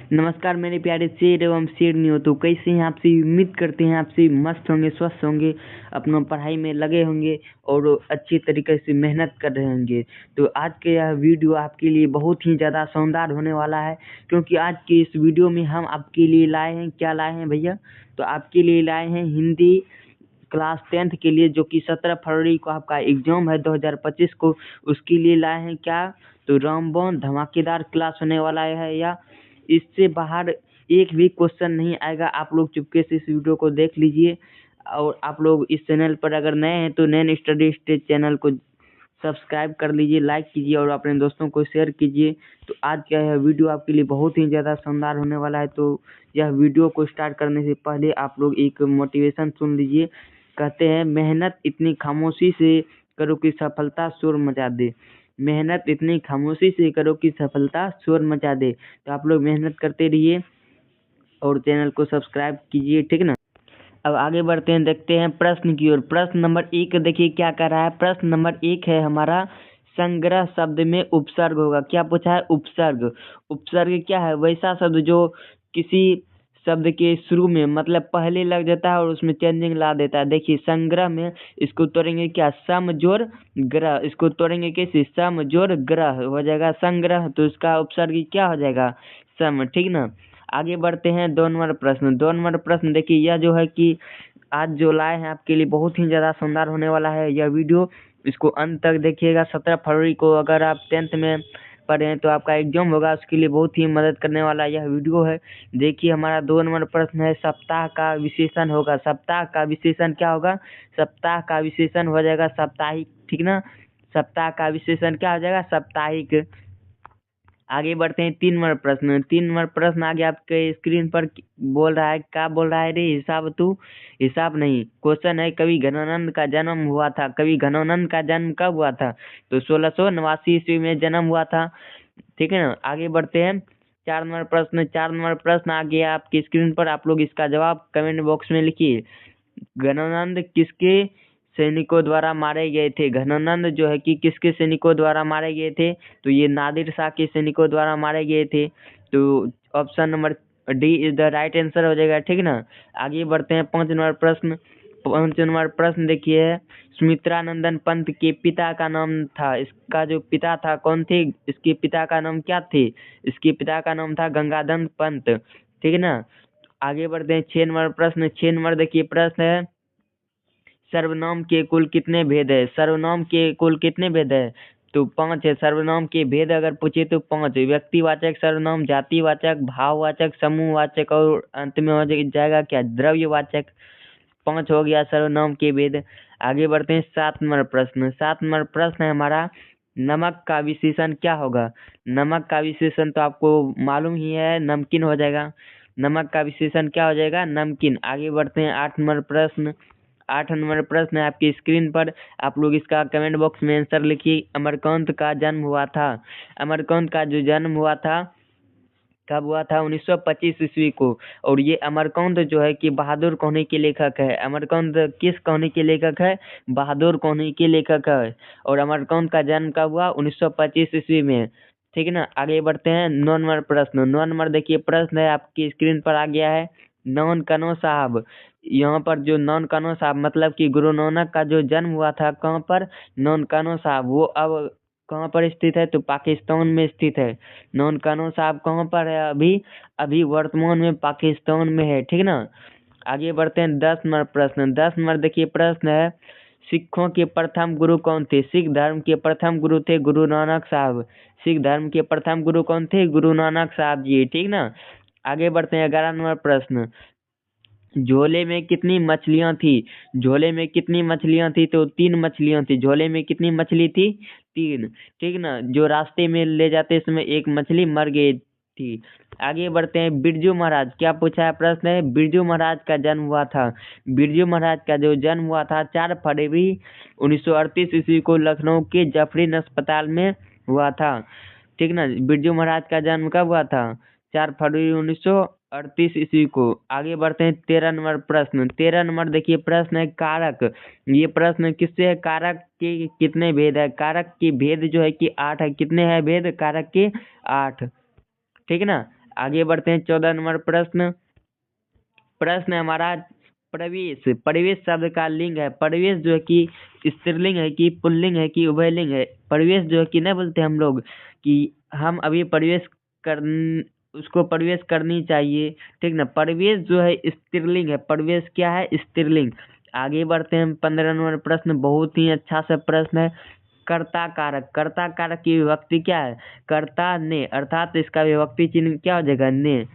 नमस्कार मेरे प्यारे शेर एवं शेरनियों। तो कैसे हैं आप सभी? उम्मीद करते हैं आप सभी मस्त होंगे, स्वस्थ होंगे, अपना पढ़ाई में लगे होंगे और अच्छी तरीके से मेहनत कर रहे होंगे। तो आज के यह वीडियो आपके लिए बहुत ही ज़्यादा शानदार होने वाला है, क्योंकि आज के इस वीडियो में हम आपके लिए लाए हैं, क्या लाए हैं भैया? तो आपके लिए लाए हैं हिंदी क्लास 10th के लिए, जो कि 17 फरवरी को आपका एग्जाम है 2025 को। उसके लिए लाए हैं क्या? तो रामबाण धमाकेदार क्लास होने वाला है, या इससे बाहर एक भी क्वेश्चन नहीं आएगा। आप लोग चुपके से इस वीडियो को देख लीजिए, और आप लोग इस चैनल पर अगर नए हैं तो नैन स्टडी स्टेज चैनल को सब्सक्राइब कर लीजिए, लाइक कीजिए और अपने दोस्तों को शेयर कीजिए। तो आज का यह वीडियो आपके लिए बहुत ही ज़्यादा शानदार होने वाला है। तो यह वीडियो को स्टार्ट करने से पहले आप लोग एक मोटिवेशन सुन लीजिए। कहते हैं, मेहनत इतनी खामोशी से करो कि सफलता शोर मचा दे। मेहनत इतनी खामोशी से करो कि सफलता शोर मचा दे। तो आप लोग मेहनत करते रहिए और चैनल को सब्सक्राइब कीजिए, ठीक ना। अब आगे बढ़ते हैं, देखते हैं प्रश्न की ओर। प्रश्न नंबर 1 देखिए क्या कर रहा है। प्रश्न नंबर 1 है हमारा, संग्रह शब्द में उपसर्ग होगा। क्या पूछा है? उपसर्ग। उपसर्ग क्या है? वैसा शब्द जो किसी शब्द के शुरू में मतलब पहले लग जाता है और उसमें चेंजिंग ला देता है। देखिए संग्रह में इसको तोड़ेंगे क्या? सम जोड़ ग्रह। इसको तोड़ेंगे कैसे? सम जोड़ ग्रह हो जाएगा संग्रह। तो इसका उपसर्ग क्या हो जाएगा? सम, ठीक ना। आगे बढ़ते हैं 2 नंबर प्रश्न। 2 नंबर प्रश्न देखिए, यह जो है कि आज जो लाए हैं आपके लिए बहुत ही ज़्यादा शानदार होने वाला है यह वीडियो। इसको अंत तक देखिएगा। 17 फरवरी को अगर आप 10th में पढ़े हैं तो आपका एग्जाम होगा, उसके लिए बहुत ही मदद करने वाला यह वीडियो है। देखिए हमारा 2 नंबर प्रश्न है, सप्ताह का विशेषण होगा। सप्ताह का विशेषण क्या होगा? सप्ताह का विशेषण हो जाएगा साप्ताहिक, ठीक ना। सप्ताह का विशेषण क्या हो जाएगा? साप्ताहिक। आगे बढ़ते हैं 3 नंबर प्रश्न। 3 नंबर प्रश्न आगे आपके स्क्रीन पर बोल रहा है, क्या बोल रहा है रे? हिसाब तू हिसाब नहीं। क्वेश्चन है, कवि घनानंद का जन्म हुआ था। कवि घनानंद का जन्म कब हुआ था? तो 1689 ईस्वी में जन्म हुआ था, ठीक है ना। आगे बढ़ते हैं 4 नंबर प्रश्न। 4 नंबर प्रश्न आ गया आपकी स्क्रीन पर। आप लोग इसका जवाब कमेंट बॉक्स में लिखिए। घनानंद किसके सैनिकों द्वारा मारे गए थे? घनानंद जो है कि किसके सैनिकों द्वारा मारे गए थे? तो ये नादिर शाह के सैनिकों द्वारा मारे गए थे। तो option number D is the right answer हो जाएगा, ठीक ना। आगे बढ़ते हैं 5 नंबर प्रश्न। 5 नंबर प्रश्न देखिए, सुमित्रा नंदन पंत के पिता का नाम था। इसका जो पिता था कौन थे? इसके पिता का नाम क्या थे? इसके पिता का नाम था गंगाधर पंत, ठीक है ना। आगे बढ़ते हैं 6 नंबर प्रश्न। 6 नंबर देखिए प्रश्न है, सर्वनाम के कुल कितने भेद है? सर्वनाम के कुल कितने भेद है? तो 5 है। सर्वनाम के भेद अगर पूछे तो 5 है। व्यक्तिवाचक सर्वनाम, जातिवाचक, भाववाचक, समूहवाचक और अंत में हो जाएगा क्या? द्रव्यवाचक। 5 हो गया सर्वनाम के भेद। आगे बढ़ते हैं 7 नंबर प्रश्न। 7 नंबर प्रश्न है हमारा, नमक का विशेषण क्या होगा? नमक का विशेषण तो आपको मालूम ही है, नमकीन हो जाएगा। नमक का विशेषण क्या हो जाएगा? नमकीन। आगे बढ़ते हैं 8 नंबर प्रश्न। 8 नंबर प्रश्न है आपकी स्क्रीन पर। आप लोग इसका कमेंट बॉक्स में आंसर लिखिए। अमरकांत का जन्म हुआ था। अमरकांत का जो जन्म हुआ था कब हुआ था? 1925 ईस्वी को। और ये अमरकांत जो है कि बहादुर कहानी के लेखक है। अमरकांत किस कहानी के लेखक है? बहादुर कहानी के लेखक है। और अमरकांत का जन्म कब हुआ? 1925 ईस्वी में, ठीक है ना। आगे बढ़ते हैं 9 नंबर प्रश्न। 9 नंबर देखिए प्रश्न है आपकी स्क्रीन पर आ गया है, नौन कनो साहब। यहाँ पर जो नौन कनो साहब मतलब कि गुरु नानक का जो जन्म हुआ था कहाँ पर? नौन कनो साहब। वो अब कहाँ पर स्थित है? तो पाकिस्तान में स्थित है। नौन कानो साहब कहाँ पर है अभी? अभी वर्तमान में पाकिस्तान में है, ठीक ना। आगे बढ़ते हैं 10 नंबर प्रश्न। 10 नंबर देखिए प्रश्न है, सिखों के प्रथम गुरु कौन थे? सिख धर्म के प्रथम गुरु थे गुरु नानक साहब। सिख धर्म के प्रथम गुरु कौन थे? गुरु नानक साहब जी, ठीक ना। आगे बढ़ते हैं 11 नंबर प्रश्न। झोले में कितनी मछलियां थी? झोले में कितनी मछलियां थी? तो 3 मछलियां थी। झोले में कितनी मछली थी? 3, ठीक ना। जो रास्ते में ले जाते समय एक मछली मर गई थी। आगे बढ़ते हैं बिरजू महाराज। क्या पूछा है प्रश्न है? बिरजू महाराज का जन्म हुआ था। बिरजू महाराज का जो जन्म हुआ था 4 फरवरी 1938 ईस्वी को लखनऊ के जफरीन अस्पताल में हुआ था, ठीक ना। बिरजू महाराज का जन्म कब हुआ था? 4 फरवरी 1938 ईस्वी को। आगे बढ़ते हैं 13 नंबर प्रश्न। 13 नंबर देखिए प्रश्न है, कारक। ये प्रश्न किससे है? कारक के कितने भेद है? कारक के भेद जो है कि 8 है। कितने हैं भेद कारक के? 8, ठीक है ना। आगे बढ़ते हैं 14 नंबर प्रश्न। प्रश्न है हमारा प्रवेश। प्रवेश शब्द का लिंग है। प्रवेश जो है कि स्त्रीलिंग है कि पुल्लिंग है कि उभयलिंग है। प्रवेश जो है कि नहीं बोलते हम लोग कि हम अभी प्रवेश कर उसको प्रवेश करनी चाहिए, ठीक ना। प्रवेश जो है स्त्रीलिंग है। प्रवेश क्या है? स्त्रीलिंग। आगे बढ़ते हैं 15 नंबर प्रश्न। बहुत ही अच्छा सा प्रश्न है। कर्ता कारक। कर्ता कारक की विभक्ति क्या है? कर्ता ने, अर्थात इसका विभक्ति चिन्ह क्या हो जाएगा? ने।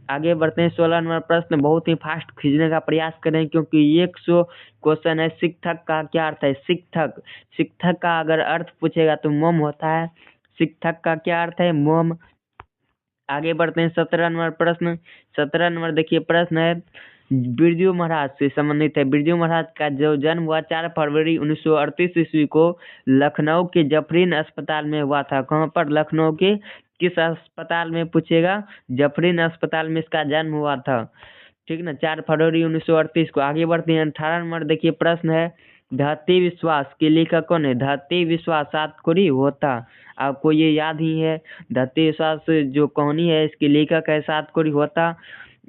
आगे बढ़ते हैं 16 नंबर प्रश्न। बहुत ही फास्ट खींचने का प्रयास करें क्योंकि 100 क्वेश्चन है। शिक्षक का क्या अर्थ है? शिक्षक। शिक्षक का अगर अर्थ पूछेगा तो मोम होता है। शिक्षक का क्या अर्थ है? मोम। आगे बढ़ते हैं 17 नंबर प्रश्न। 17 नंबर देखिए प्रश्न है बिरजू महाराज से संबंधित है। बिरजू महाराज का जो जन्म हुआ 4 फरवरी 1938 ईस्वी को लखनऊ के जफरीन अस्पताल में हुआ था। कहाँ पर? लखनऊ के किस अस्पताल में पूछेगा? जफरीन अस्पताल में इसका जन्म हुआ था, ठीक ना, 4 फरवरी 1938 को। आगे बढ़ते हैं 18 नंबर देखिए प्रश्न है धरती विश्वास के लेखक कौन है? धरती विश्वास सातकोरी होता। आपको ये याद ही है। धरती विश्वास जो कहानी है इसके लेखक है सातकोरी होता।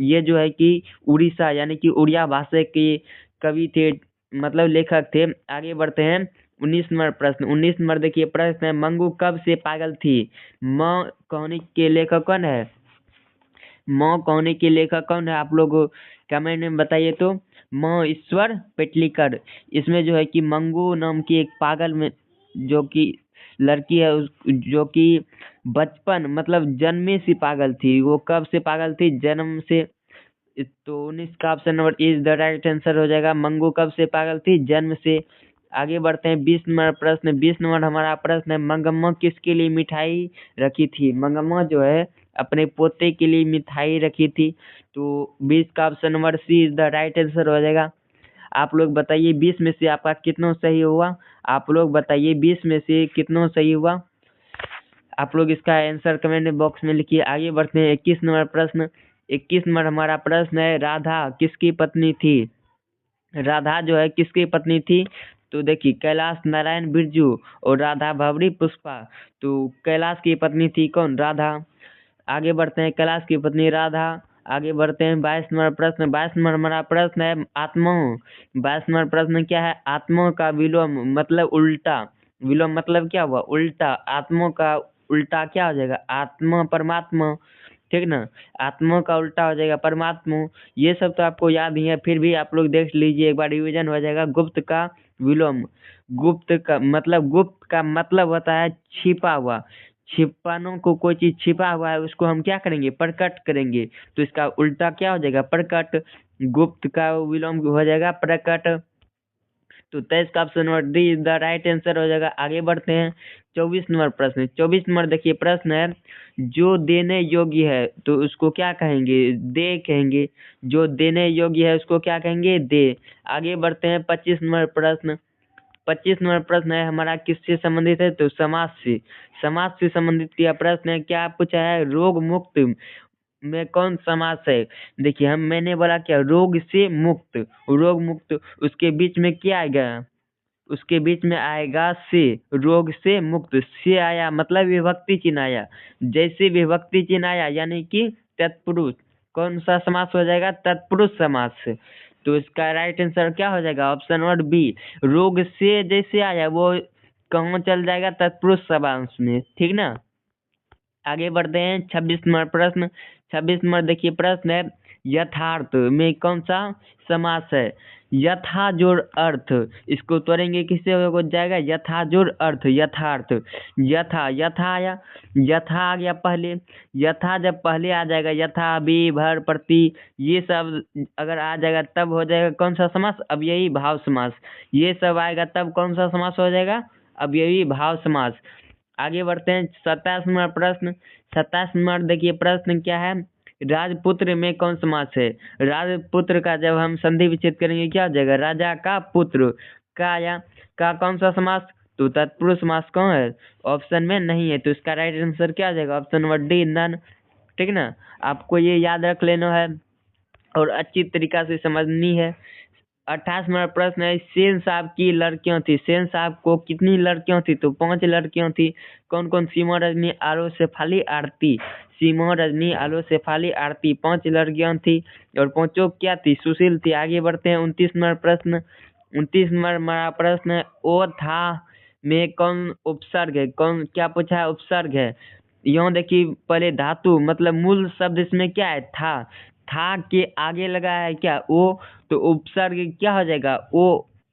ये जो है कि उड़ीसा यानी कि उड़िया भाषा के कवि थे, मतलब लेखक थे। आगे बढ़ते हैं 19 नंबर प्रश्न। 19 नंबर देखिए प्रश्न है मंगू कब से पागल थी? माँ कहानी के लेखक कौन है? माँ कहानी के लेखक कौन है? आप लोग कमेंट में बताइए तो। माँ ईश्वर पेटलीकर। इसमें जो है कि मंगू नाम की एक पागल में जो कि लड़की है जो कि बचपन मतलब जन्मे से पागल थी। वो कब से पागल थी? जन्म से। तो 19 का option number is the right answer हो जाएगा। मंगू कब से पागल थी? जन्म से। आगे बढ़ते हैं 20 नंबर प्रश्न। 20 नंबर हमारा प्रश्न है मंगम्मा किसके लिए मिठाई रखी थी? मंगम्मा जो है अपने पोते के लिए मिठाई रखी थी। तो 20 का option number C is the right answer हो जाएगा। आप लोग बताइए 20 में से आपका कितना सही हुआ? आप लोग बताइए 20 में से कितना सही हुआ? आप लोग इसका आंसर कमेंट बॉक्स में लिखिए। आगे बढ़ते हैं 21 नंबर प्रश्न। 21 नंबर हमारा प्रश्न है राधा किसकी पत्नी थी? राधा जो है किसकी पत्नी थी? तो देखिए कैलाश नारायण बिरजू और राधा भवरी पुष्पा। तो कैलाश की पत्नी थी कौन? राधा। आगे बढ़ते हैं कैलाश की पत्नी राधा। आगे बढ़ते हैं 22 नंबर प्रश्न। 22 नंबर हमारा प्रश्न है आत्मा। 22 नंबर प्रश्न क्या है? आत्मा का विलोम मतलब उल्टा। विलोम मतलब क्या हुआ? उल्टा। आत्मा का उल्टा क्या हो जाएगा? आत्मा परमात्मा, ठीक ना। आत्मा का उल्टा हो जाएगा परमात्मा। ये सब तो आपको याद ही है, फिर भी आप लोग देख लीजिए एक बार रिवीजन हो जाएगा। गुप्त का विलोम। गुप्त का मतलब होता है छिपा हुआ। छिपानो को कोई चीज छिपा हुआ है उसको हम क्या करेंगे? प्रकट करेंगे। तो इसका उल्टा क्या हो जाएगा? प्रकट। गुप्त का विलोम हो जाएगा प्रकट। तो 23 का option number D is the right answer हो जाएगा। आगे बढ़ते हैं 24 नंबर प्रश्न। 24 नंबर देखिए प्रश्न है जो देने योग्य है तो उसको क्या कहेंगे? दे कहेंगे। जो देने योग्य है उसको क्या कहेंगे? दे। आगे बढ़ते हैं 25 नंबर प्रश्न। 25 नंबर प्रश्न है हमारा किससे संबंधित है? तो समाज से। समाज से संबंधित किया प्रश्न है। क्या पूछा है? रोग मुक्त में कौन समास है? देखिए मैंने बोला क्या? रोग से मुक्त। रोग मुक्त उसके बीच में क्या आएगा? उसके बीच में आएगा से। रोग से मुक्त से आया मतलब विभक्ति चिन्ह आया। जैसे विभक्ति चिन्ह आया यानी कि तत्पुरुष। कौन सा समास हो जाएगा? तत्पुरुष समास। तो इसका राइट आंसर क्या हो जाएगा? Option number B. रोग से जैसे आया वो कहाँ चल जाएगा? तत्पुरुष समास में, ठीक ना। आगे बढ़ते हैं 26 नंबर प्रश्न। 26 नंबर देखिए प्रश्न है यथार्थ में कौन सा समास है? यथा जोड़ अर्थ। इसको तोड़ेंगे किससे हो जाएगा? यथा जोड़ अर्थ। यथार्थ। यथा यथा आया। यथा आ गया पहले। यथा जब पहले आ जाएगा यथा भी भर प्रति ये सब अगर आ जाएगा तब हो जाएगा कौन सा समास? अब यही भाव समास। ये सब आएगा तब कौन सा समास हो जाएगा? अब यही भाव समास। आगे बढ़ते हैं 27 नंबर प्रश्न। 27 नंबर देखिए प्रश्न क्या है? राजपुत्र में कौन समास है? राजपुत्र का जब हम संधि विच्छेद करेंगे क्या हो जाएगा? राजा का पुत्र। का या का कौन सा समास? तो तत्पुरुष समास कौन है? ऑप्शन में नहीं है। तो इसका राइट आंसर क्या आ जाएगा? ऑप्शन नंबर डी नन, ठीक ना। आपको ये याद रख लेना है और अच्छी तरीका से समझनी है। 28 नंबर प्रश्न है, सेन साहब की लड़कियां थी। सेन साहब को कितनी लड़कियां थी? तो 5 लड़कियां थी। कौन कौन? सीमा, रजनी, आलो, शेफाली, आरती। सीमा, रजनी, आलो, शेफाली, आरती 5 लड़कियां थी और 5 क्या थी? सुशील थी। आगे बढ़ते हैं 29 नंबर प्रश्न। 29 नंबर हमारा प्रश्न है, ओ था में कौन उपसर्ग है? कौन क्या पूछा है? उपसर्ग है। यहाँ देखिए पहले धातु मतलब मूल शब्द इसमें क्या है? था के आगे लगा है क्या? ओ, तो उपसर्ग क्या हो जाएगा? ओ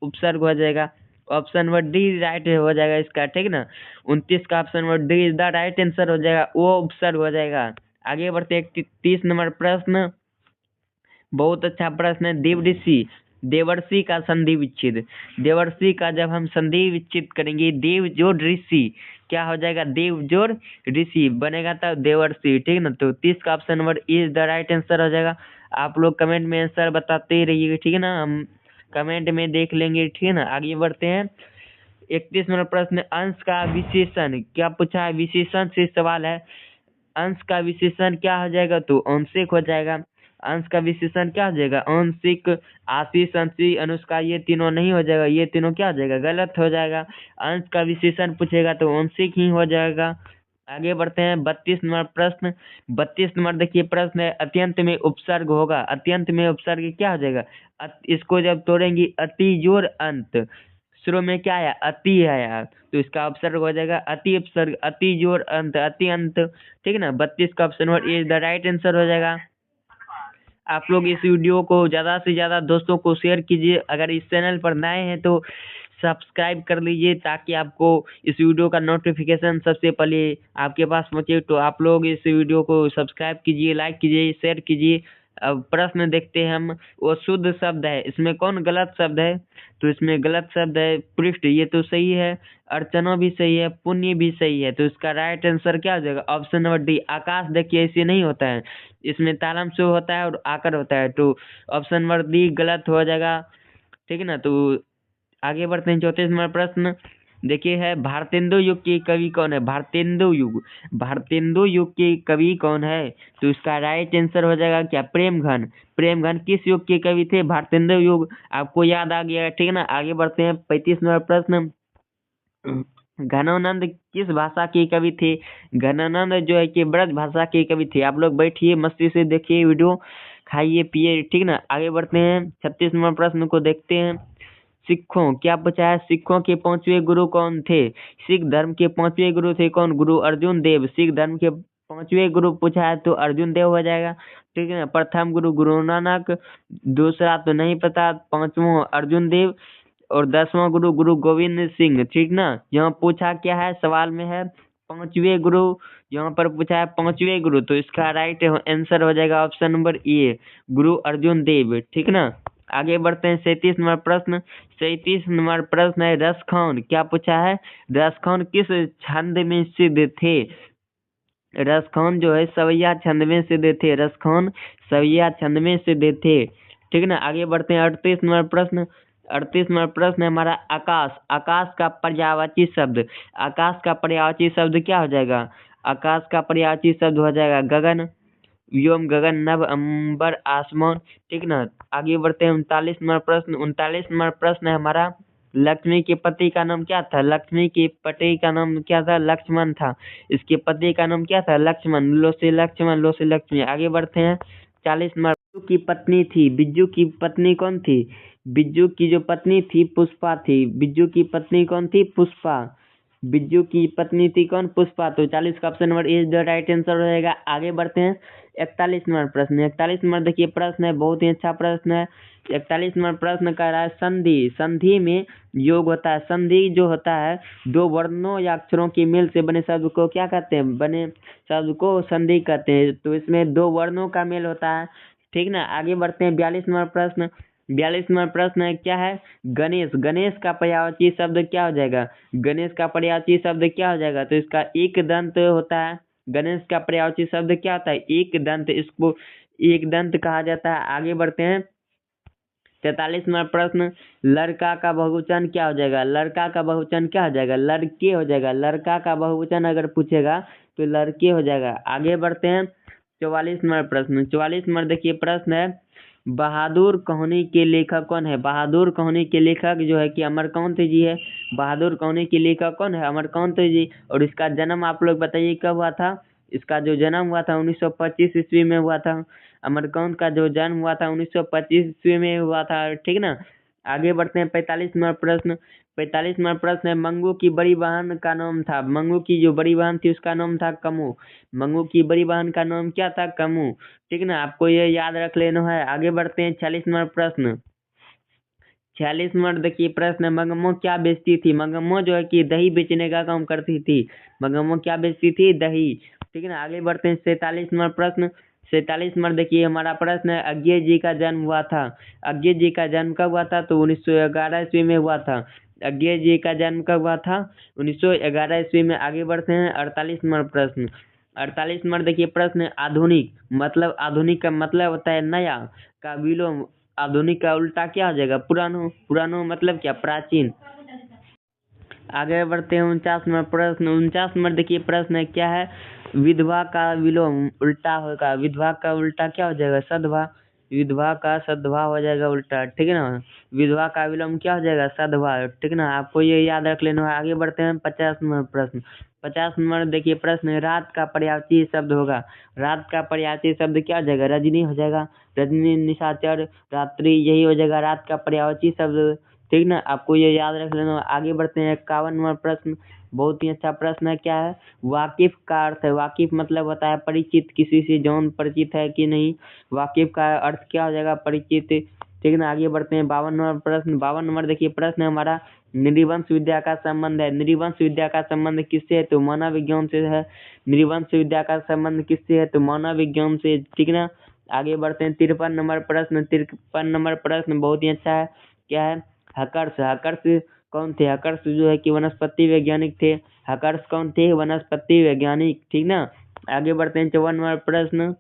उपसर्ग हो जाएगा। ऑप्शन नंबर डी राइट हो जाएगा इसका, ठीक ना। 29 का option number D is the right answer हो जाएगा, ओ उपसर्ग हो जाएगा। आगे बढ़ते हैं 30 नंबर प्रश्न। बहुत अच्छा प्रश्न है। देवऋषि, देवर्षि का संधि विच्छेद। देवर्षि का जब हम संधि विच्छेद करेंगे, देव जोड़ ऋषि क्या हो जाएगा? देव जोड़ ऋषि बनेगा तब देवर्षि, ठीक ना। तो 30 का option number is the right answer हो जाएगा। आप लोग कमेंट में आंसर बताते ही रहिएगा, ठीक है ना, हम कमेंट में देख लेंगे, ठीक है ना। आगे बढ़ते हैं 31 नंबर प्रश्न। अंश का विशेषण क्या पूछा है? विशेषण से सवाल है। अंश का विशेषण क्या हो जाएगा? तो आंशिक हो जाएगा। अंश का विशेषण क्या हो जाएगा? आंशिक। आशीष, अंशी, अनुष्का ये तीनों नहीं हो जाएगा, ये तीनों क्या हो जाएगा? गलत हो जाएगा। अंश का विशेषण पूछेगा तो आंशिक ही हो जाएगा। आगे बढ़ते हैं 32 नंबर प्रश्न। 32 नंबर देखिए प्रश्न है, अत्यंत में उपसर्ग होगा। अत्यंत में उपसर्ग क्या हो जाएगा? इसको जब तोड़ेंगे, अति जोड़ अंत। शुरू में क्या आया? अति आया, तो इसका उपसर्ग हो जाएगा अति उपसर्ग, अति जोड़ अंत, अति अंत, ठीक है ना। 32 का option is the right answer हो जाएगा। आप लोग इस वीडियो को ज़्यादा से ज़्यादा दोस्तों को शेयर कीजिए। अगर इस चैनल पर नए हैं तो सब्सक्राइब कर लीजिए ताकि आपको इस वीडियो का नोटिफिकेशन सबसे पहले आपके पास पहुंचे। तो आप लोग इस वीडियो को सब्सक्राइब कीजिए, लाइक कीजिए, शेयर कीजिए। अब प्रश्न देखते हैं हम। वो शुद्ध शब्द है, इसमें कौन गलत शब्द है? तो इसमें गलत शब्द है पृष्ठ, ये तो सही है। अर्चना भी सही है, पुण्य भी सही है, तो इसका राइट आंसर क्या हो जाएगा? ऑप्शन नंबर डी आकाश। देखिए ऐसे नहीं होता है, इसमें तालम से होता है और आकर होता है, तो ऑप्शन नंबर डी गलत हो जाएगा, ठीक है ना। तो आगे बढ़ते हैं 34 नंबर प्रश्न। देखिए है, भारतेंदु युग के कवि कौन है? भारतेंदु युग, भारतेंदु युग के कवि कौन है? तो इसका राइट आंसर हो जाएगा क्या? प्रेमघन। प्रेमघन किस युग के कवि थे? भारतेंदु युग। आपको याद आ गया, ठीक है ना। आगे बढ़ते हैं 35 नंबर प्रश्न। घनानंद किस भाषा के कवि थे? घनानंद जो है कि ब्रज भाषा के कवि थे। आप लोग बैठिए मस्ती से देखिए वीडियो, खाइए पिए, ठीक ना। आगे बढ़ते हैं 36 नंबर प्रश्न को देखते हैं। सिखों क्या पूछा है? सिखों के 5वें गुरु कौन थे? सिख धर्म के 5वें गुरु थे कौन? गुरु अर्जुन देव। सिख धर्म के 5वें गुरु पूछा है तो अर्जुन देव हो जाएगा, ठीक है ना। प्रथम गुरु गुरु नानक, दूसरा तो नहीं पता, 5वां अर्जुन देव और 10वां गुरु गुरु गोविंद सिंह, ठीक ना। यहाँ पूछा क्या है? सवाल में है 5वें गुरु, यहाँ पर पूछा है 5वें गुरु, तो इसका राइट आंसर हो जाएगा ऑप्शन नंबर ए, गुरु अर्जुन देव, ठीक ना। आगे बढ़ते हैं 37 नंबर प्रश्न। 37 नंबर प्रश्न है, रसखान क्या पूछा है? रसखान किस छंद में सिद्ध थे? रसखान जो है सवैया छंद में सिद्ध थे। रसखान सवैया छंद में सिद्ध थे, ठीक ना। आगे बढ़ते हैं 38 नंबर प्रश्न। 38 नंबर प्रश्न है हमारा, आकाश। आकाश का पर्यायवाची शब्द, आकाश का पर्यायवाची शब्द क्या हो जाएगा? आकाश का पर्यायवाची शब्द हो जाएगा गगन, व्योम, गगन, नभ, अंबर, आसमान, ठीक ना। आगे बढ़ते हैं 39 नंबर प्रश्न। 39 नंबर प्रश्न है हमारा, लक्ष्मी के पति का नाम क्या था? लक्ष्मी के पति का नाम क्या था? लक्ष्मण था। इसके पति का नाम क्या था? लक्ष्मण। लो से लक्ष्मण, लो से लक्ष्मी। आगे बढ़ते हैं 40 नंबर। बिज्जू की पत्नी थी, बिज्जू की पत्नी कौन थी? बिज्जू की जो पत्नी थी पुष्पा थी। बिज्जू की पत्नी कौन थी? पुष्पा। बिज्जू की पत्नी थी कौन? पुष्पा। तो 40 का option number is the right answer हो जाएगा। आगे बढ़ते हैं 41 नंबर प्रश्न। 41 नंबर देखिए प्रश्न है, बहुत ही अच्छा प्रश्न है। 41 नंबर प्रश्न कह रहा है, संधि। संधि में योग होता है। संधि जो होता है, दो वर्णों या अक्षरों के मेल से बने शब्द को क्या कहते हैं? बने शब्द को संधि कहते हैं। तो इसमें दो वर्णों का मेल होता है, ठीक ना। आगे बढ़ते हैं 42 नंबर प्रश्न। 42 नंबर प्रश्न है क्या है? गणेश। गणेश का पर्यायवाची शब्द क्या हो जाएगा? गणेश का पर्यायवाची शब्द क्या हो जाएगा? तो इसका एक दंत होता है। गणेश का पर्यायवाची शब्द क्या होता है? एक दंत, इसको एक दंत कहा जाता है। आगे बढ़ते हैं 43 नंबर प्रश्न। लड़का का बहुवचन क्या हो जाएगा? लड़का का बहुवचन क्या हो जाएगा? लड़के हो जाएगा। लड़का का बहुवचन अगर पूछेगा तो लड़के हो जाएगा। आगे बढ़ते हैं 44 नंबर प्रश्न। 44 नंबर देखिए प्रश्न है, बहादुर कहानी के लेखक कौन है? बहादुर कहानी के लेखक जो है कि अमरकांत जी है। बहादुर कहानी के लेखक कौन है? अमरकांत जी। और इसका जन्म आप लोग बताइए कब हुआ था? इसका जो जन्म हुआ था 1925 ईस्वी में हुआ था। अमरकांत का जो जन्म हुआ था 1925 ईस्वी में हुआ था, ठीक ना। आगे बढ़ते हैं 45 नंबर प्रश्न। 45 नंबर प्रश्न है, मंगू की बड़ी बहन का नाम था। मंगू की जो बड़ी बहन थी उसका नाम था कमू। मंगू की बड़ी बहन का नाम क्या था? कमू, ठीक ना। आपको ये याद रख लेना है। आगे बढ़ते हैं 46 नंबर प्रश्न। 46 नंबर देखिए प्रश्न है, मंगम्मो क्या बेचती थी? मंगम्मो जो है कि दही बेचने का काम करती थी। मंगम्मो क्या बेचती थी? दही, ठीक है ना। आगे बढ़ते हैं 47 नंबर प्रश्न। 47 नंबर देखिए हमारा प्रश्न है, अज्ञे जी का जन्म हुआ था। अज्ञे जी का जन्म कब हुआ था? तो 1911 ईस्वी में हुआ था। अज्ञे जी का जन्म कब हुआ था? 1911 ईस्वी में। आगे बढ़ते हैं 48 नंबर प्रश्न। 48 नंबर देखिए प्रश्न है, आधुनिक मतलब, आधुनिक का मतलब होता है नया, का विलोम। आधुनिक का उल्टा क्या हो जाएगा? पुरानो। पुरानो मतलब क्या? प्राचीन। आगे बढ़ते हैं 49 नंबर प्रश्न। 49 नंबर देखिए प्रश्न है, क्या है? विधवा का विलोम उल्टा होगा। विधवा का उल्टा क्या हो जाएगा? सधवा। विधवा का सधवा हो जाएगा उल्टा, ठीक है ना। विधवा का विलोम क्या हो जाएगा? सधवा, ठीक ना। आपको ये याद रख लेना है। आगे बढ़ते हैं 50 नंबर प्रश्न। 50 नंबर देखिए प्रश्न है, रात का पर्यायवाची शब्द होगा। रात का पर्यायवाची शब्द क्या हो जाएगा? रजनी हो जाएगा। रजनी, निशाचर, रात्रि, यही हो जाएगा रात का पर्यायवाची शब्द, ठीक ना। आपको ये याद रख लेना। आगे बढ़ते हैं 51 नंबर प्रश्न। बहुत ही अच्छा प्रश्न है, क्या है? वाकिफ का अर्थ है। वाकिफ मतलब होता है परिचित, किसी से जान परिचित है कि नहीं। वाकिफ का अर्थ क्या हो जाएगा? परिचित, ठीक ना। आगे बढ़ते हैं 52 नंबर प्रश्न। 52 नंबर देखिए प्रश्न है हमारा, नृवंश विद्या का संबंध है। नृवंश विद्या का संबंध किससे है? तो मानव विज्ञान से है। नृवंश विद्या का संबंध किससे है? तो मानव विज्ञान से, ठीक ना। आगे बढ़ते हैं 53 नंबर प्रश्न। 53 नंबर प्रश्न बहुत ही अच्छा है, क्या है? हकर्ष। हकर्ष कौन थे? हकर्ष जो है कि वनस्पति वैज्ञानिक थे। हकर्ष कौन थे? वनस्पति वैज्ञानिक, ठीक ना। आगे बढ़ते हैं 54 नंबर प्रश्न।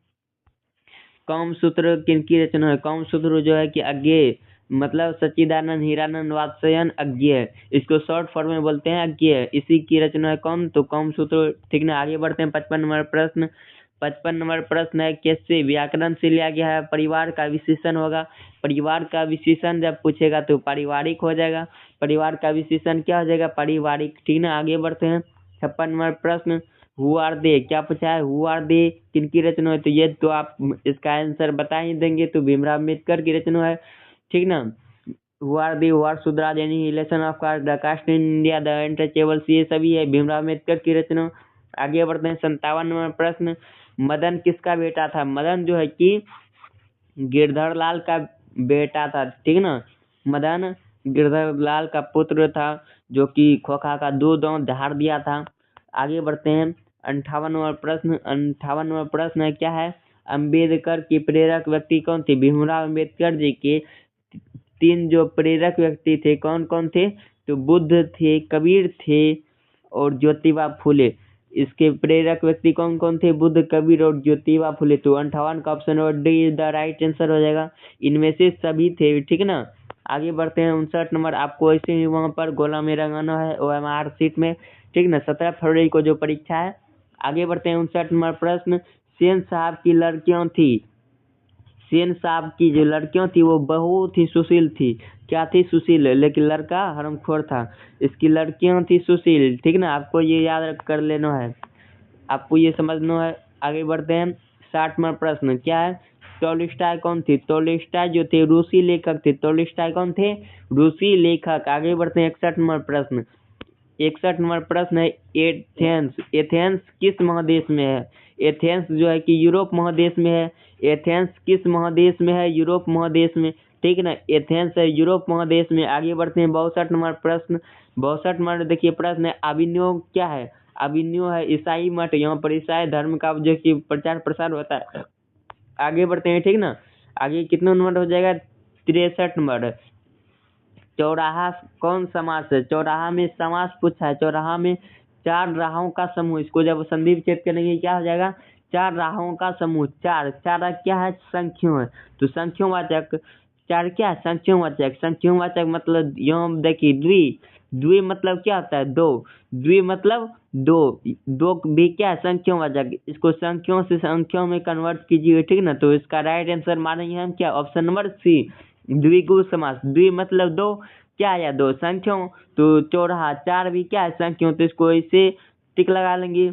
कामसूत्र किनकी रचना है? कामसूत्र जो है कि अज्ञेय मतलब सच्चिदानंद हीरानंद वात्स्ययन अज्ञेय, इसको शॉर्ट फॉर्म में बोलते हैं अज्ञेय। इसी की रचना है कौन? तो कामसूत्र, ठीक ना। आगे बढ़ते हैं 55 नंबर प्रश्न। 55 नंबर प्रश्न है, कैसे व्याकरण से लिया गया है? परिवार का विशेषण होगा। परिवार का विशेषण जब पूछेगा तो पारिवारिक हो जाएगा। परिवार का विशेषण क्या हो जाएगा? पारिवारिक, ठीक ना। आगे बढ़ते हैं 56 नंबर प्रश्न। हु आर दे, क्या पूछा है? हु आर दे किनकी रचना है? तो ये तो आप इसका आंसर बता ही देंगे, तो भीमराव अम्बेडकर की रचना है, ठीक ना। Who are they, who are Shudras, any relation of caste, the caste in India, the untouchables, ये सभी है भीमराव अम्बेडकर की रचना। आगे बढ़ते हैं 57 नंबर प्रश्न। मदन किसका बेटा था? मदन जो है कि गिरधर लाल का बेटा था, ठीक ना। मदन गिरधर लाल का पुत्र था, जो कि खोखा का 2 दांत धार दिया था। आगे बढ़ते हैं 58 नंबर प्रश्न। 58 नंबर प्रश्न है, क्या है? अम्बेडकर की प्रेरक व्यक्ति कौन थे? भीमराव अम्बेडकर जी के 3 जो प्रेरक व्यक्ति थे कौन कौन थे? तो बुद्ध थे, कबीर थे और ज्योतिबा फुले। इसके प्रेरक व्यक्ति कौन कौन थे? बुद्ध, कबीर और ज्योतिबा फुले। तो 58 का ऑप्शन और D is the right answer हो जाएगा। इनमें से सभी थे, ठीक ना। आगे बढ़ते हैं 59 नंबर। आपको ऐसे ही वहां पर गोला में रंगाना है OMR सीट में, ठीक ना। 17 फरवरी को जो परीक्षा है। आगे बढ़ते हैं 59 नंबर प्रश्न। सेन साहब की लड़कियां थी। सेन साहब की जो लड़कियां थी वो बहुत ही सुशील थी। क्या थी? सुशील, लेकिन लड़का हरामखोर था। इसकी लड़कियां थी सुशील, ठीक ना। आपको ये याद रख कर लेना है, आपको ये समझना है। आगे बढ़ते हैं 60 नंबर प्रश्न। क्या है? टोल्स्टॉय कौन थे? टोल्स्टॉय जो थे रूसी लेखक थे। टोल्स्टॉय कौन थे? रूसी लेखक। आगे बढ़ते हैं 61 नंबर प्रश्न। 61 नंबर प्रश्न है, एथेंस। एथेंस किस महादेश में है? एथेंस जो है कि यूरोप महादेश में है। एथेंस किस महादेश में है? यूरोप महादेश में, ठीक ना। एथेंस है यूरोप महादेश में। आगे बढ़ते हैं 62 नंबर प्रश्न। 62 नंबर देखिए प्रश्न है, अभिनव क्या है? अभिनव है ईसाई मठ। यहाँ पर ईसाई धर्म का जो कि प्रचार प्रसार होता है। आगे बढ़ते हैं, ठीक ना। आगे कितना नंबर हो जाएगा? 63 नंबर। चौराहा कौन समास है? चौराहा में समास पूछा है। चौराहा में 4 राहों का समूह, इसको जब संधि विच्छेद करेंगे क्या हो जाएगा? 4 राहों का समूह। 4 4 क्या है? संख्यों है। तो संख्योवाचक 4 क्या है? संख्योवाचक। संख्योवाचक मतलब यहाँ देखिए द्वि। द्वि मतलब क्या होता है? 2। द्वि मतलब दो, दो भी क्या है संख्यावाचक, इसको संख्याओं से संख्याओं में कन्वर्ट कीजिए, ठीक ना। तो इसका राइट आंसर मानेंगे हम क्या, ऑप्शन नंबर सी, द्विगु समास। द्वि मतलब दो, क्या आया दो संख्याओं, तो चौराहा, चार भी क्या है संख्याओं, तो इसको ऐसे टिक लगा लेंगे।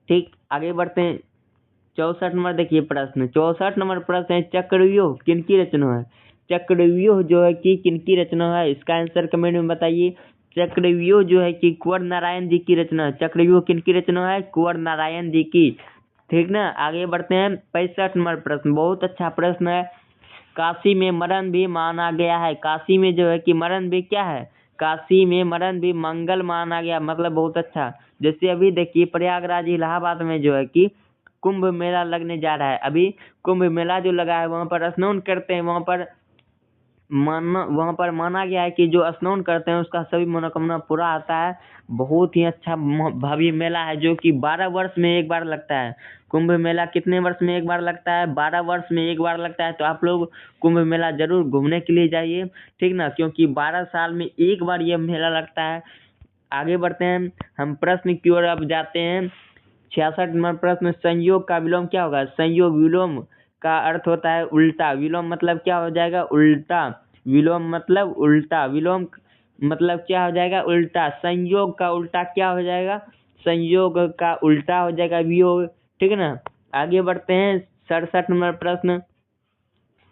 ठीक, आगे बढ़ते हैं। 64 नंबर देखिए प्रश्न, 64 नंबर प्रश्न है, चक्रव्यूह किनकी रचना है। चक्रव्यूह जो है कि किनकी रचना है, इसका आंसर कमेंट में बताइए। चक्रव्यूह जो है कि कुंवर नारायण जी की रचना है। चक्रव्यूह किनकी रचना है, कुंवर नारायण जी की। ठीक ना, आगे बढ़ते हैं। 65 नंबर प्रश्न, बहुत अच्छा प्रश्न है। काशी में मरण भी माना गया है। काशी में जो है कि मरण भी क्या है, काशी में मरण भी मंगल माना गया, मतलब बहुत अच्छा। जैसे अभी देखिए प्रयागराज इलाहाबाद में जो है कि कुंभ मेला लगने जा रहा है। अभी कुंभ मेला जो लगा है वहां पर स्नान करते हैं, वहां पर माना गया है कि जो स्नान करते हैं उसका सभी मनोकामना पूरा आता है। बहुत ही अच्छा भव्य मेला है जो कि 12 वर्ष में एक बार लगता है। कुंभ मेला कितने वर्ष में एक बार लगता है, 12 वर्ष में एक बार लगता है। तो आप लोग कुंभ मेला जरूर घूमने के लिए जाइए, ठीक ना, क्योंकि 12 साल में एक बार यह मेला लगता है। आगे बढ़ते हैं, हम प्रश्न की ओर अब जाते हैं। 66 नंबर प्रश्न, संयोग का विलोम क्या होगा। संयोग विलोम का अर्थ होता है उल्टा। विलोम मतलब क्या हो जाएगा, उल्टा। विलोम मतलब उल्टा, विलोम मतलब क्या हो जाएगा, उल्टा। संयोग का उल्टा क्या हो जाएगा, संयोग का उल्टा हो जाएगा वियोग, ठीक है ना। आगे बढ़ते हैं। 67 नंबर प्रश्न,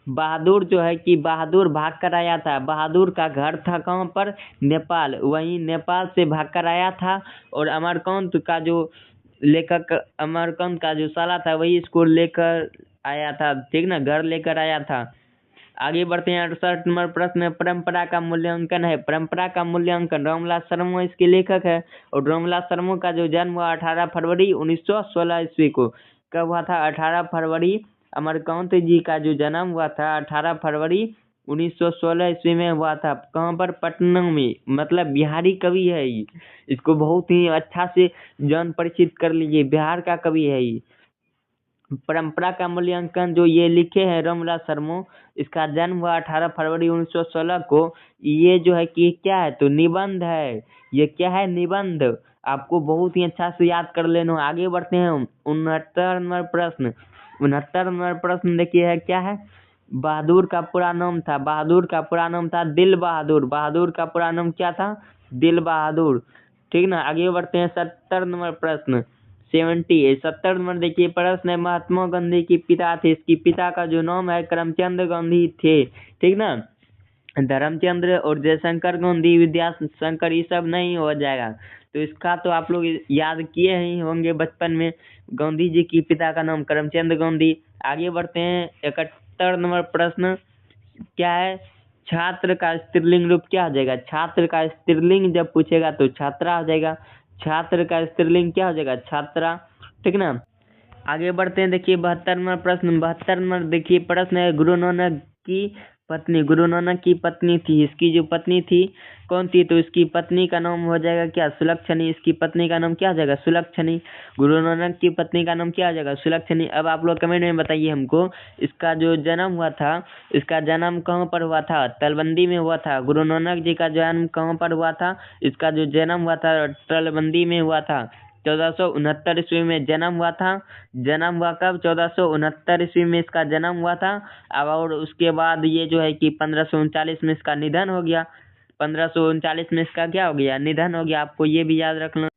बहादुर जो है कि बहादुर भाग कर आया था। बहादुर का घर था कहाँ पर, नेपाल। वहीं नेपाल से भाग कर आया था और अमरकांत का जो लेखक, अमरकांत का जो साला था वही इसको लेकर आया था, ठीक ना, घर लेकर आया था। आगे बढ़ते हैं। 68 नंबर प्रश्न, परंपरा का मूल्यांकन है। परंपरा का मूल्यांकन, रामविलास शर्मा इसके लेखक है। और रामविलास शर्मा का जो जन्म हुआ 18 फरवरी 1916 ईस्वी को। कब हुआ था, 18 फरवरी। अमरकांत जी का जो जन्म हुआ था 18 फरवरी 1916 ईस्वी में हुआ था। कहाँ पर, पटना में। मतलब बिहारी कवि है ये, इसको बहुत ही अच्छा से जान परिचित कर लीजिए, बिहार का कवि है ये। परंपरा का मूल्यांकन जो ये लिखे हैं रामविलास शर्मा, इसका जन्म हुआ 18 फरवरी 1916 को। ये जो है कि क्या है, तो निबंध है। ये क्या है, निबंध। आपको बहुत ही अच्छा से याद कर लेना। आगे बढ़ते हैं। 69 नंबर प्रश्न, 69 नंबर प्रश्न देखिए है क्या है। बहादुर का पूरा नाम था, बहादुर का पूरा नाम था दिल बहादुर। बहादुर का पूरा नाम क्या था, दिल बहादुर, ठीक ना। आगे बढ़ते हैं। 70 नंबर प्रश्न, 70 नंबर देखिए प्रश्न है, महात्मा गांधी की पिता थे। इसकी पिता का जो नाम है करमचंद गांधी थे, ठीक ना। धर्मचंद्र और जयशंकर गांधी, विद्याशंकर, ये सब नहीं हो जाएगा। तो इसका तो आप लोग याद किए ही होंगे बचपन में। गांधी जी की पिता का नाम करमचंद गांधी। आगे बढ़ते हैं। 71 नंबर प्रश्न क्या है, छात्र का स्त्रीलिंग रूप क्या हो जाएगा। छात्र का स्त्रीलिंग जब पूछेगा तो छात्रा हो जाएगा। छात्र का स्त्रीलिंग क्या हो जाएगा, छात्रा, ठीक ना। आगे बढ़ते हैं। देखिए 72 नंबर प्रश्न, 72 नंबर देखिए प्रश्न है, गुरु नानक की पत्नी, गुरु नानक की पत्नी थी, इसकी जो पत्नी थी कौन थी, तो इसकी पत्नी का नाम हो जाएगा क्या, सुलक्षणी। इसकी पत्नी का नाम क्या हो जाएगा, सुलक्षणी। गुरु नानक की पत्नी का नाम क्या हो जाएगा, सुलक्षणी। अब आप लोग कमेंट में बताइए हमको, इसका जो जन्म हुआ था, इसका जन्म कहाँ पर हुआ था, तलबंदी में हुआ था। गुरु नानक जी का जन्म कहाँ पर हुआ था, इसका जो जन्म हुआ था तलबंदी में हुआ था। 1469 ईस्वी में जन्म हुआ था। जन्म हुआ कब, 1469 ईस्वी में इसका जन्म हुआ था। अब और उसके बाद ये जो है कि 1539 में इसका निधन हो गया। 1539 में इसका क्या हो गया, निधन हो गया। आपको ये भी याद रखना।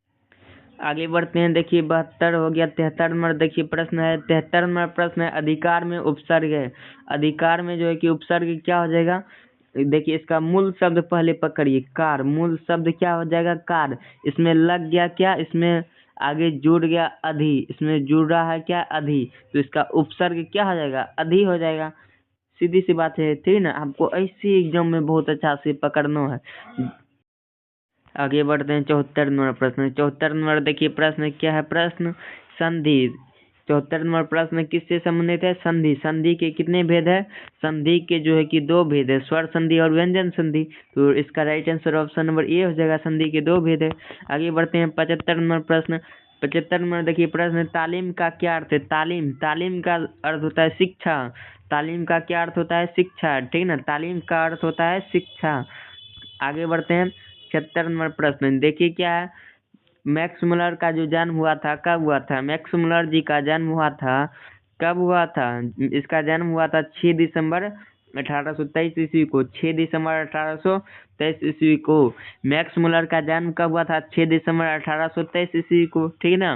आगे बढ़ते हैं। देखिए 72 हो गया। 73 नंबर देखिए प्रश्न है, 73 नंबर प्रश्न है, अधिकार में उपसर्ग है। अधिकार में जो है कि उपसर्ग क्या हो जाएगा, देखिए इसका मूल शब्द पहले पकड़िए, कार। मूल शब्द क्या हो जाएगा, कार। इसमें लग गया क्या, इसमें आगे जुड़ गया अधि, इसमें जुड़ रहा है क्या, अधि। तो इसका उपसर्ग क्या हो जाएगा, अधि हो जाएगा। सीधी सी बात है, ठीक ना। आपको ऐसे एग्जाम में बहुत अच्छा से पकड़ना है। आगे बढ़ते हैं। 74 नंबर प्रश्न, 74 नंबर देखिए प्रश्न क्या है, प्रश्न संधि। 74 नंबर प्रश्न किससे संबंधित है, संधि। संधि के कितने भेद है, संधि के जो है कि दो भेद है, स्वर संधि और व्यंजन संधि। तो इसका right answer option number A हो जाएगा, संधि के दो भेद है। आगे बढ़ते हैं। 75 नंबर प्रश्न, 75 नंबर देखिए प्रश्न, तालीम का क्या अर्थ है। तालीम, तालीम का अर्थ होता है शिक्षा। तालीम का क्या अर्थ होता है, शिक्षा, ठीक ना। तालीम का अर्थ होता है शिक्षा। आगे बढ़ते हैं। 76 नंबर प्रश्न देखिए क्या है, मैक्स मुलर का जो जन्म हुआ था कब हुआ था? मैक्स मुलर जी का जन्म हुआ था कब हुआ था? इसका जन्म हुआ था 6 दिसंबर 1823 ईस्वी को। 6 दिसंबर 1823 ईस्वी को मैक्स मुलर का जन्म कब हुआ था? 6 दिसंबर 1823 ईस्वी को, ठीक है ना।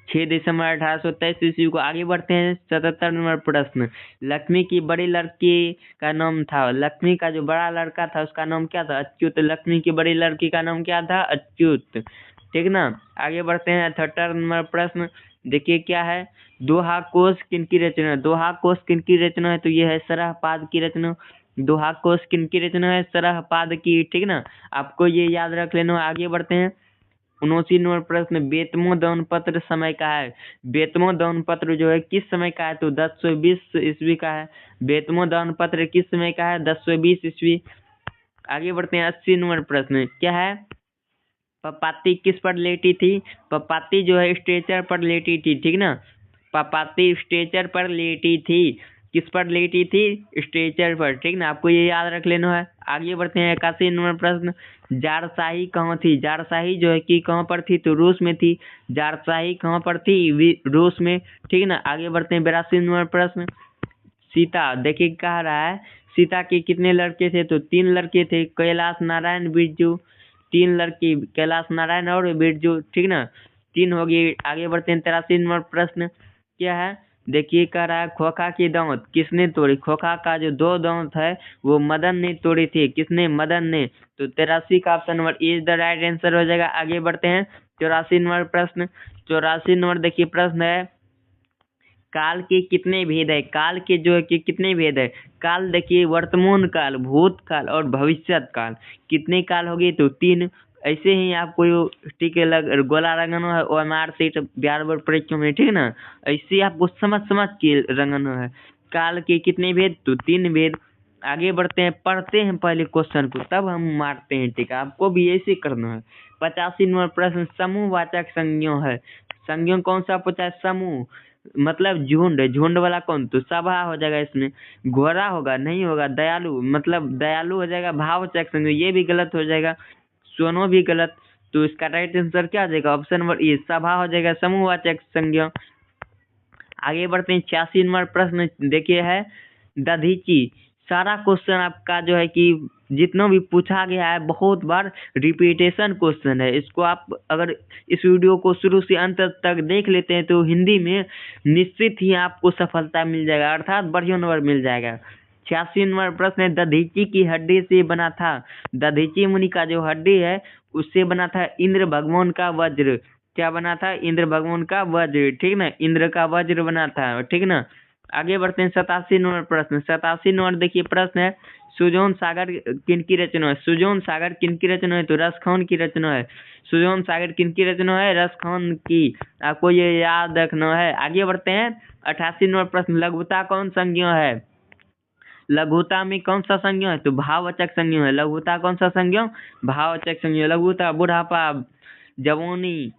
6 दिसंबर 1823 ईस्वी को। आगे बढ़ते हैं 77 नंबर प्रश्न। लक्ष्मी की बड़ी लड़की का नाम था, लक्ष्मी का जो बड़ा लड़का था उसका नाम क्या था? अच्युत। लक्ष्मी की बड़ी लड़की का नाम क्या था? अच्युत, ठीक ना। आगे बढ़ते हैं 78 नंबर प्रश्न। देखिए क्या है, दोहा कोश किनकी रचना? दोहा कोश किनकी रचना है? तो ये है सरहपाद की रचना। दोहा कोश किनकी रचना है? सरहपाद की, ठीक ना। आपको ये याद रख लेना। आगे बढ़ते हैं 79 नंबर प्रश्न। बेतमो दान पत्र समय का है? बेतमो दान पत्र जो है किस समय का है? तो 1020 ईस्वी का है। बेतमो दान पत्र किस समय का है? 1020 ईस्वी। आगे बढ़ते हैं 80 नंबर प्रश्न। क्या है, पपाती किस पर लेटी थी? पपाती जो है स्ट्रेचर पर लेटी थी, ठीक ना। पपाती स्ट्रेचर पर लेटी थी। किस पर लेटी थी? स्ट्रेचर पर, ठीक ना। आपको ये याद रख लेना है। आगे बढ़ते हैं 81 नंबर प्रश्न। जारशाही कहाँ थी? जारशाही जो है कि कहाँ पर थी? तो रूस में थी। जारशाही कहाँ पर थी? रूस में, ठीक ना। आगे बढ़ते हैं 82 नंबर प्रश्न। सीता, देखिए कह रहा है सीता के कितने लड़के थे? तो 3 लड़के थे, कैलाश नारायण बिरजू। 3 लड़की, कैलाश नारायण और बिरजू, ठीक ना। 3 हो गई। आगे बढ़ते हैं 83 नंबर प्रश्न। क्या है, देखिए कह रहा है खोखा की दांत किसने तोड़ी? खोखा का जो 2 दांत है वो मदन ने तोड़ी थी। किसने? मदन ने। तो 83 का option number is the right answer हो जाएगा। आगे बढ़ते हैं 84 नंबर प्रश्न। 84 नंबर देखिए प्रश्न है, काल के कितने भेद है? काल के जो है कि कितने भेद है? काल देखिए वर्तमान काल, भूतकाल और भविष्यत काल। कितने काल हो गए? तो 3। ऐसे ही आपको टीके गोला रंगना है OMR सीट बिहार बोर्ड परीक्षा में, ठीक ना। ऐसे आपको समझ समझ के रंगना है। काल के कितने भेद? तो 3 भेद। आगे बढ़ते हैं, पढ़ते हैं पहले क्वेश्चन को तब हम मारते हैं, ठीक है। आपको भी ऐसे करना है। 85 नंबर प्रश्न। समूहवाचक संज्ञा है। संज्ञा कौन सा पूछा है? समूह मतलब झुंड। झुंड वाला कौन? तो सभा हो जाएगा इसमें। घोड़ा होगा? नहीं होगा। दयालु मतलब दयालु हो जाएगा भाववाचक संज्ञा, ये भी गलत हो जाएगा। सोनो भी गलत। तो इसका राइट आंसर क्या हो जाएगा? ऑप्शन नंबर ए सभा हो जाएगा, समूहवाचक संज्ञा। आगे बढ़ते हैं 86 नंबर प्रश्न। देखिए है दधीची। सारा क्वेश्चन आपका जो है कि जितना भी पूछा गया है बहुत बार रिपीटेशन क्वेश्चन है। इसको आप अगर इस वीडियो को शुरू से अंत तक देख लेते हैं तो हिंदी में निश्चित ही आपको सफलता मिल जाएगा, अर्थात बढ़िया नंबर मिल जाएगा। 86 नंबर प्रश्न है, दधीची की हड्डी से बना था? दधीची मुनि का जो हड्डी है उससे बना था इंद्र भगवान का वज्र। क्या बना था? इंद्र भगवान का वज्र, ठीक ना। इंद्र का वज्र बना था, ठीक ना। आगे बढ़ते हैं 87 नंबर प्रश्न। 87 नंबर देखिए प्रश्न है, सुजोन सागर किनकी रचना है? सुजोन सागर किनकी रचना है? तो रसखान की रचना है। सुजोन सागर किनकी रचना है? रसखान की। आपको ये याद रखना है। आगे बढ़ते हैं 88 नंबर प्रश्न। लघुता कौन संज्ञा है? लघुता में कौन सा संज्ञा है? तो भाववाचक संज्ञा है। लघुता कौन सा संज्ञा? भाववाचक संज्ञा। लघुता बुढ़ापा, जवानी,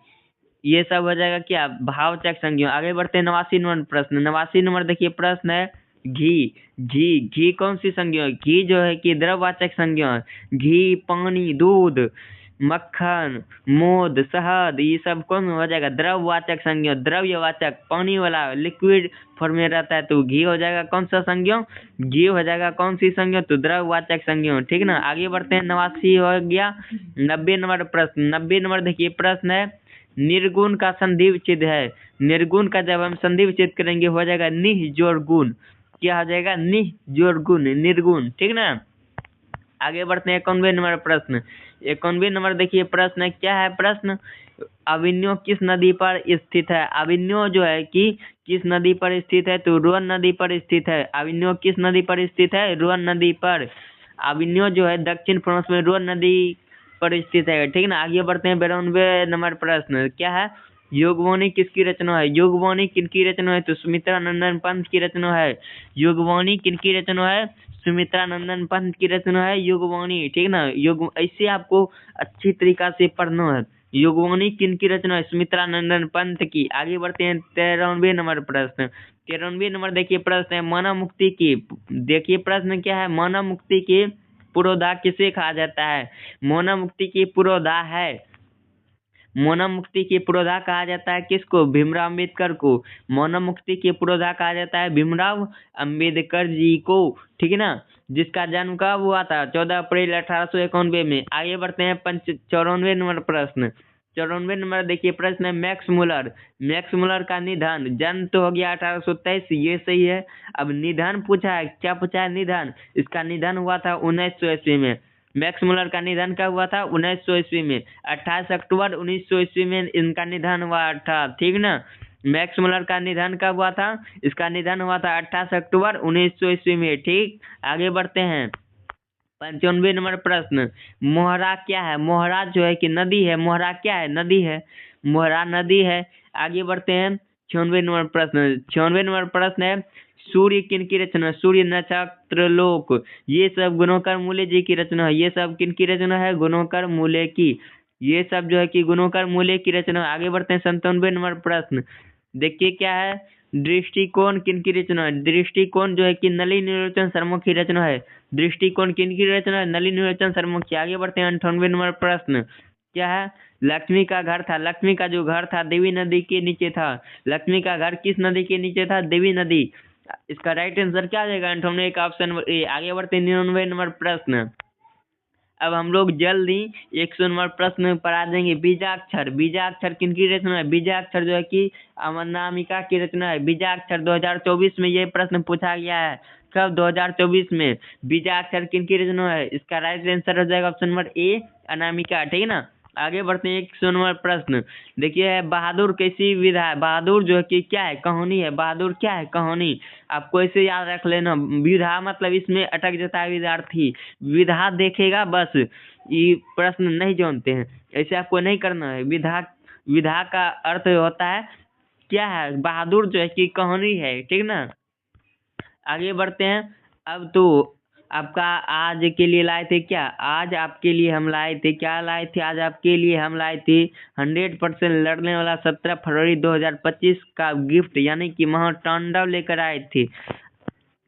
ये सब हो जाएगा क्या? भाववाचक संज्ञा। आगे बढ़ते हैं 89 नंबर प्रश्न। 89 नंबर देखिए प्रश्न है, घी। घी, घी कौन सी संज्ञा है? घी जो है कि द्रववाचक संज्ञा है। घी, पानी, दूध, मक्खन, मोद, शहद, ये सब कौन हो जाएगा? द्रववाचक संज्ञा। द्रव्यवाचक पानी वाला लिक्विड फॉर्म में रहता है तो घी हो जाएगा कौन सा संज्ञा? घी हो जाएगा कौन सी संज्ञा? तो द्रववाचक संज्ञा, ठीक ना। आगे बढ़ते हैं 89 हो गया। 90 नंबर प्रश्न। 90 नंबर देखिए प्रश्न है, निर्गुण का संधि विच्छेद है। निर्गुण का जब हम संधि विच्छेद करेंगे हो जाएगा निह जोड़ गुण। क्या हो जाएगा? निह जोड़ गुण, निर्गुण, ठीक ना। आगे बढ़ते हैं 91 नंबर प्रश्न। 91 नंबर देखिए प्रश्न है, क्या है प्रश्न? अविन्यो किस नदी पर स्थित है? अविन्यो जो है कि किस नदी पर स्थित है? तो रोहन नदी पर स्थित है। अविन्यो किस नदी पर स्थित है? रोहन नदी पर। अविन्यो जो है दक्षिण फ्रांस में रोहन नदी पर स्थित है, ठीक ना। आगे बढ़ते हैं 92 नंबर प्रश्न। क्या है? योगवाणी किसकी रचना है? योगवाणी किनकी रचना है? तो सुमित्रा नंदन पंत की रचना है। योगवाणी किनकी रचना है? सुमित्रा नंदन पंत की रचना है योगवाणी, ठीक ना। योग ऐसे आपको अच्छी तरीका से पढ़ना है। योगवाणी किनकी रचना है? सुमित्रा नंदन पंत की। आगे बढ़ते हैं 93 नंबर प्रश्न। 93 नंबर देखिए प्रश्न है, मानव मुक्ति की। देखिए प्रश्न क्या है, मानव मुक्ति की पुरोधा किसे कहा जाता है? मानव मुक्ति की पुरोधा है मौन मुक्ति के पुरोधा कहा जाता है किसको? भीमराव अम्बेडकर को। मौन मुक्ति के पुरोधा कहा जाता है भीमराव अम्बेडकर जी को, ठीक है ना, जिसका जन्म कब हुआ था? 14 अप्रैल 1891 में। आगे बढ़ते हैं 94 नंबर प्रश्न। 94 नंबर देखिए प्रश्न है मैक्स मुलर। मैक्स मुलर का निधन, जन्म तो हो गया 1823, ये सही है। अब निधन पूछा है, क्या पूछा है? निधन। इसका निधन हुआ था 1900 ईस्वी में। मैक्स मुलर का निधन कब हुआ था? 1900 ईस्वी में। 28 अक्टूबर 1900 ईस्वी में इनका निधन हुआ था, ठीक ना। मैक्स मुलर का निधन कब हुआ था? इसका निधन हुआ था 28 अक्टूबर 1900 ईस्वी में, ठीक। आगे बढ़ते हैं 95 नंबर प्रश्न। मोहरा क्या है? मोहरा जो है कि नदी है। मोहरा क्या है? नदी है। मोहरा नदी है। आगे बढ़ते हैं 96 नंबर प्रश्न। 96 नंबर प्रश्न है सूर्य किन की रचना? सूर्य, नक्षत्र, लोक, ये सब गुणोकर मूल्य जी की रचना है। ये सब किन की रचना है? गुणोकर मूल्य की। ये सब जो है कि गुणोकर मूल्य की रचना। आगे बढ़ते हैं 97 नंबर प्रश्न। देखिए क्या है, दृष्टिकोण किन की रचना है? दृष्टिकोण जो है कि नलिनी लोचन शर्मा की रचना है। दृष्टिकोण किन की रचना है? नलिनी लोचन शर्मा की। आगे बढ़ते हैं 98 नंबर प्रश्न। क्या है? लक्ष्मी का घर था। लक्ष्मी का जो घर था देवी नदी के नीचे था। लक्ष्मी का घर किस नदी के नीचे था? देवी नदी। इसका राइट आंसर क्या आ जाएगा? 98 का ऑप्शन ए। आगे बढ़ते हैं 99 नंबर प्रश्न। अब हम लोग जल्द ही 100 नंबर प्रश्न पर आ जाएंगे। बीजाक्षर। बीजाक्षर किन की रचना है? बीजाक्षर जो है कि अनामिका की रचना है। बीजाक्षर 2024 में ये प्रश्न पूछा गया है। कब? 2024 में। बीजाक्षर किन की रचना है? इसका राइट आंसर हो जाएगा ऑप्शन नंबर ए, अनामिका, ठीक है ना। आगे बढ़ते हैं 100 नंबर प्रश्न। देखिए बहादुर कैसी विधा है? बहादुर जो है कि क्या है? कहानी है। बहादुर क्या है? कहानी। आपको ऐसे याद रख लेना। विधा मतलब इसमें अटक जाता है विद्यार्थी, विधा देखेगा बस, ये प्रश्न नहीं जानते हैं, ऐसे आपको नहीं करना है। विधा, विधा का अर्थ होता है क्या है? बहादुर जो है कि कहानी है, ठीक ना। आगे बढ़ते हैं। अब तो आपका आज के लिए लाए थे क्या? आज आपके लिए हम लाए थे, क्या लाए थे? आज आपके लिए हम लाए थे 100% लड़ने वाला 17 फरवरी 2025 का गिफ्ट, यानी कि महातांडव लेकर आए थे।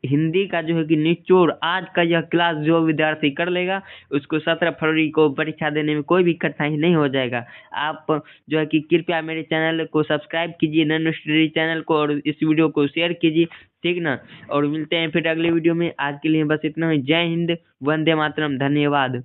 हिंदी का जो है कि निचोड़, आज का यह क्लास जो विद्यार्थी कर लेगा उसको 17 फरवरी को परीक्षा देने में कोई भी कठिनाई नहीं हो जाएगा। आप जो है कि कृपया मेरे चैनल को सब्सक्राइब कीजिए, नैनो स्टडी चैनल को, और इस वीडियो को शेयर कीजिए, ठीक ना। और मिलते हैं फिर अगले वीडियो में। आज के लिए बस इतना ही। जय हिंद, वंदे मातरम, धन्यवाद।